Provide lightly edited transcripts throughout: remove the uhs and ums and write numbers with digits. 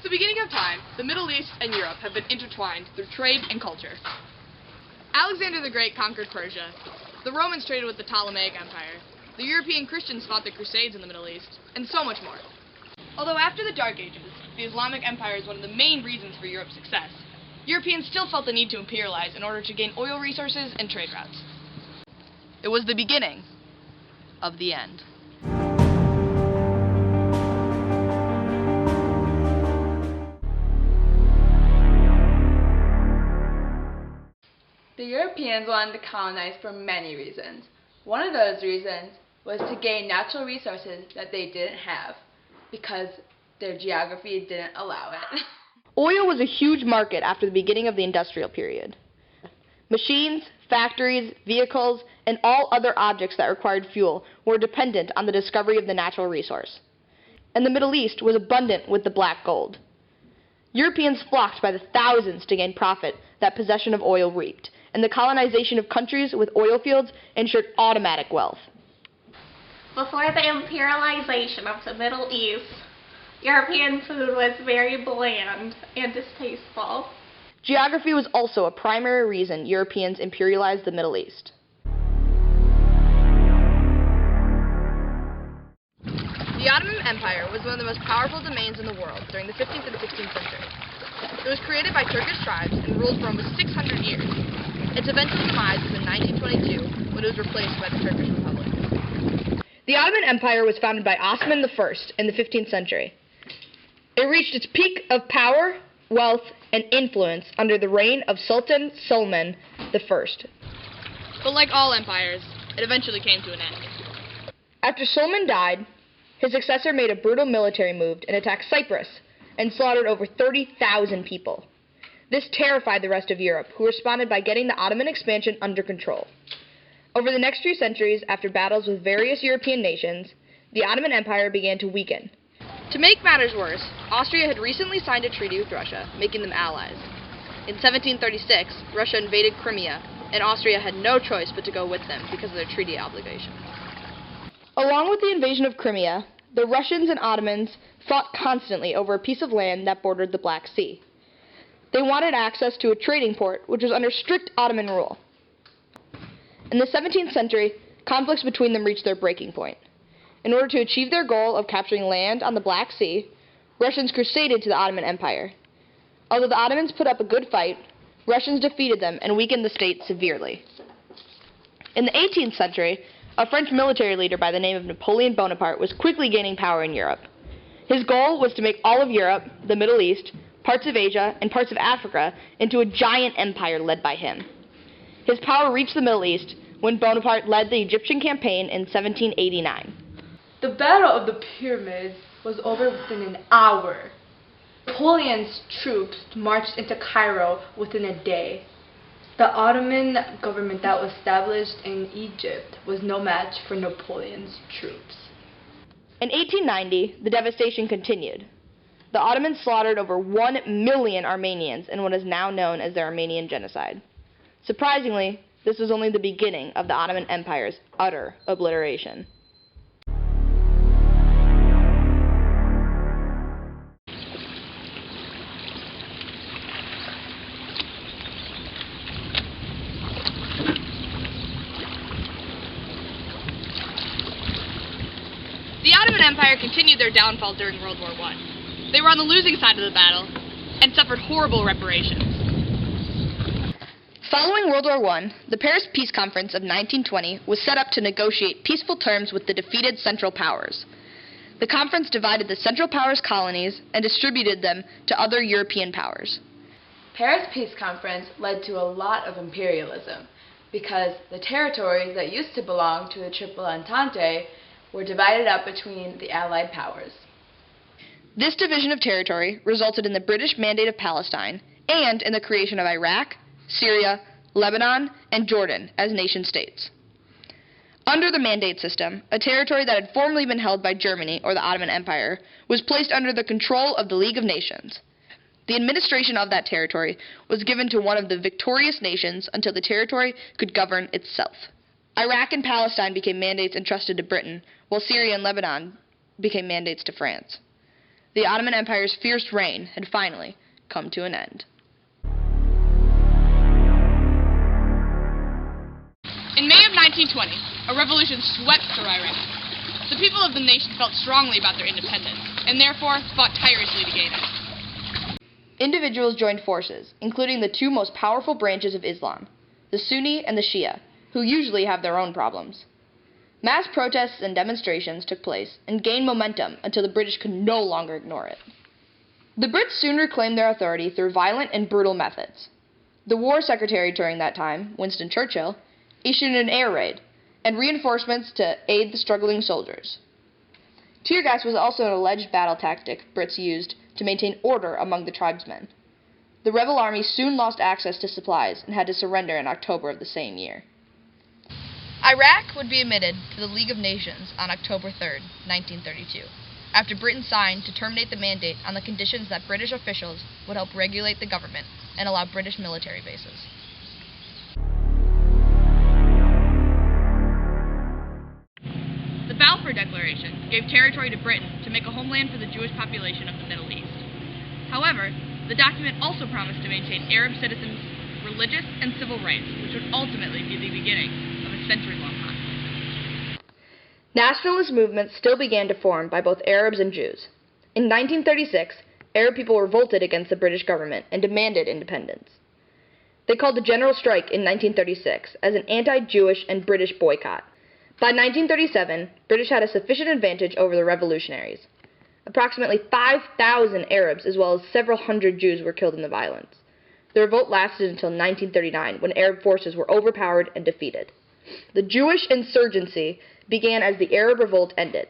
Since the beginning of time, the Middle East and Europe have been intertwined through trade and culture. Alexander the Great conquered Persia. The Romans traded with the Ptolemaic Empire. The European Christians fought the Crusades in the Middle East, and so much more. Although after the Dark Ages, the Islamic Empire is one of the main reasons for Europe's success, Europeans still felt the need to imperialize in order to gain oil resources and trade routes. It was the beginning of the end. The Europeans wanted to colonize for many reasons. One of those reasons was to gain natural resources that they didn't have because their geography didn't allow it. Oil was a huge market after the beginning of the industrial period. Machines, factories, vehicles, and all other objects that required fuel were dependent on the discovery of the natural resource. And the Middle East was abundant with the black gold. Europeans flocked by the thousands to gain profit that possession of oil reaped, and the colonization of countries with oil fields ensured automatic wealth. Before the imperialization of the Middle East, European food was very bland and distasteful. Geography was also a primary reason Europeans imperialized the Middle East. The Ottoman Empire was one of the most powerful domains in the world during the 15th and 16th centuries. It was created by Turkish tribes and ruled for almost 600 years. Its eventual demise was in 1922 when it was replaced by the Turkish Republic. The Ottoman Empire was founded by Osman I in the 15th century. It reached its peak of power, wealth, and influence under the reign of Sultan Suleiman I. But like all empires, it eventually came to an end. After Suleiman died, his successor made a brutal military move and attacked Cyprus and slaughtered over 30,000 people. This terrified the rest of Europe, who responded by getting the Ottoman expansion under control. Over the next few centuries, after battles with various European nations, the Ottoman Empire began to weaken. To make matters worse, Austria had recently signed a treaty with Russia, making them allies. In 1736, Russia invaded Crimea, and Austria had no choice but to go with them because of their treaty obligations. Along with the invasion of Crimea, the Russians and Ottomans fought constantly over a piece of land that bordered the Black Sea. They wanted access to a trading port, which was under strict Ottoman rule. In the 17th century, conflicts between them reached their breaking point. In order to achieve their goal of capturing land on the Black Sea, Russians crusaded to the Ottoman Empire. Although the Ottomans put up a good fight, Russians defeated them and weakened the state severely. In the 18th century, a French military leader by the name of Napoleon Bonaparte was quickly gaining power in Europe. His goal was to make all of Europe, the Middle East, parts of Asia, and parts of Africa into a giant empire led by him. His power reached the Middle East when Bonaparte led the Egyptian campaign in 1789. The Battle of the Pyramids was over within an hour. Napoleon's troops marched into Cairo within a day. The Ottoman government that was established in Egypt was no match for Napoleon's troops. In 1890, the devastation continued. The Ottomans slaughtered over 1 million Armenians in what is now known as the Armenian Genocide. Surprisingly, this was only the beginning of the Ottoman Empire's utter obliteration. The Ottoman Empire continued their downfall during World War I. They were on the losing side of the battle and suffered horrible reparations. Following World War I, the Paris Peace Conference of 1920 was set up to negotiate peaceful terms with the defeated Central Powers. The conference divided the Central Powers' colonies and distributed them to other European powers. Paris Peace Conference led to a lot of imperialism because the territories that used to belong to the Triple Entente were divided up between the Allied powers. This division of territory resulted in the British Mandate of Palestine and in the creation of Iraq, Syria, Lebanon, and Jordan as nation-states. Under the Mandate system, a territory that had formerly been held by Germany or the Ottoman Empire was placed under the control of the League of Nations. The administration of that territory was given to one of the victorious nations until the territory could govern itself. Iraq and Palestine became mandates entrusted to Britain, while Syria and Lebanon became mandates to France. the Ottoman Empire's fierce reign had finally come to an end. In May of 1920, a revolution swept through Iraq. The people of the nation felt strongly about their independence, and therefore fought tirelessly to gain it. Individuals joined forces, including the two most powerful branches of Islam, the Sunni and the Shia, who usually have their own problems. Mass protests and demonstrations took place and gained momentum until the British could no longer ignore it. The Brits soon reclaimed their authority through violent and brutal methods. The War Secretary during that time, Winston Churchill, issued an air raid and reinforcements to aid the struggling soldiers. Tear gas was also an alleged battle tactic Brits used to maintain order among the tribesmen. The rebel army soon lost access to supplies and had to surrender in October of the same year. Iraq would be admitted to the League of Nations on October 3, 1932, after Britain signed to terminate the mandate on the conditions that British officials would help regulate the government and allow British military bases. The Balfour Declaration gave territory to Britain to make a homeland for the Jewish population of the Middle East. However, the document also promised to maintain Arab citizens' religious and civil rights, which would ultimately be the beginning of a century-long conflict. Nationalist movements still began to form by both Arabs and Jews. In 1936, Arab people revolted against the British government and demanded independence. They called the General Strike in 1936 as an anti-Jewish and British boycott. By 1937, British had a sufficient advantage over the revolutionaries. Approximately 5,000 Arabs as well as several hundred Jews were killed in the violence. The revolt lasted until 1939, when Arab forces were overpowered and defeated. The Jewish insurgency began as the Arab revolt ended.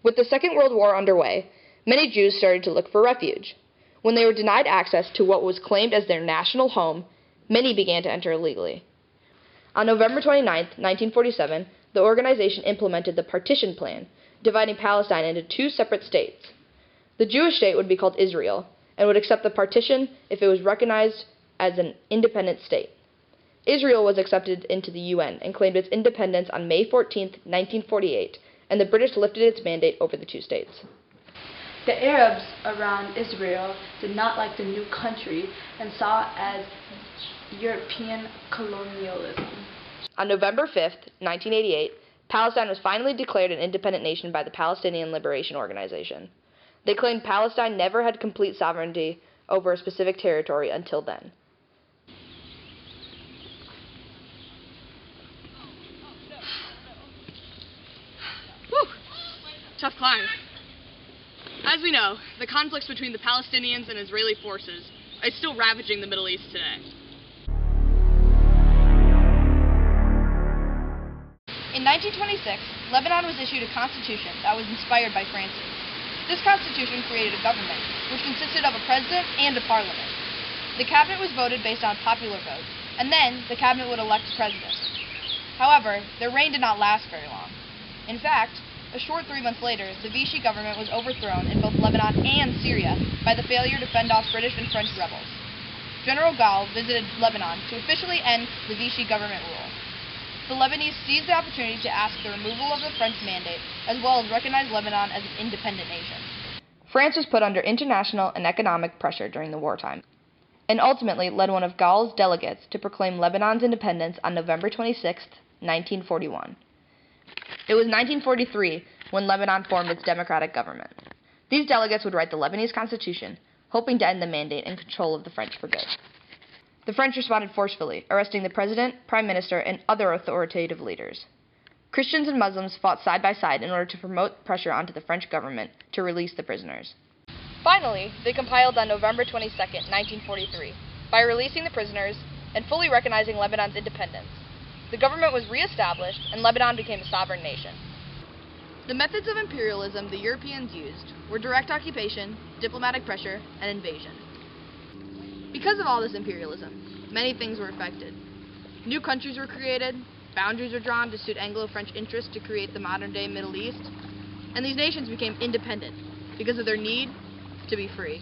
With the Second World War underway, many Jews started to look for refuge. When they were denied access to what was claimed as their national home, many began to enter illegally. On November 29, 1947, the organization implemented the Partition Plan, dividing Palestine into two separate states. The Jewish state would be called Israel, and would accept the partition if it was recognized as an independent state. Israel was accepted into the UN and claimed its independence on May 14, 1948, and the British lifted its mandate over the two states. The Arabs around Israel did not like the new country and saw it as European colonialism. On November 5, 1988, Palestine was finally declared an independent nation by the Palestinian Liberation Organization. They claimed Palestine never had complete sovereignty over a specific territory until then. Whew! Tough climb. As we know, the conflicts between the Palestinians and Israeli forces are still ravaging the Middle East today. In 1926, Lebanon was issued a constitution that was inspired by France's. This constitution created a government, which consisted of a president and a parliament. The cabinet was voted based on popular vote, and then the cabinet would elect a president. However, their reign did not last very long. In fact, a short 3 months later, the Vichy government was overthrown in both Lebanon and Syria by the failure to fend off British and French rebels. General Gaulle visited Lebanon to officially end the Vichy government rule. The Lebanese seized the opportunity to ask the removal of the French mandate, as well as recognize Lebanon as an independent nation. France was put under international and economic pressure during the wartime, and ultimately led one of Gaulle's delegates to proclaim Lebanon's independence on November 26, 1941. It was 1943 when Lebanon formed its democratic government. These delegates would write the Lebanese constitution, hoping to end the mandate and control of the French for good. The French responded forcefully, arresting the president, prime minister, and other authoritative leaders. Christians and Muslims fought side by side in order to promote pressure onto the French government to release the prisoners. Finally, they compiled on November 22, 1943, by releasing the prisoners and fully recognizing Lebanon's independence. The government was re-established, and Lebanon became a sovereign nation. The methods of imperialism the Europeans used were direct occupation, diplomatic pressure, and invasion. Because of all this imperialism, many things were affected. New countries were created, boundaries were drawn to suit Anglo-French interests to create the modern-day Middle East, and these nations became independent because of their need to be free.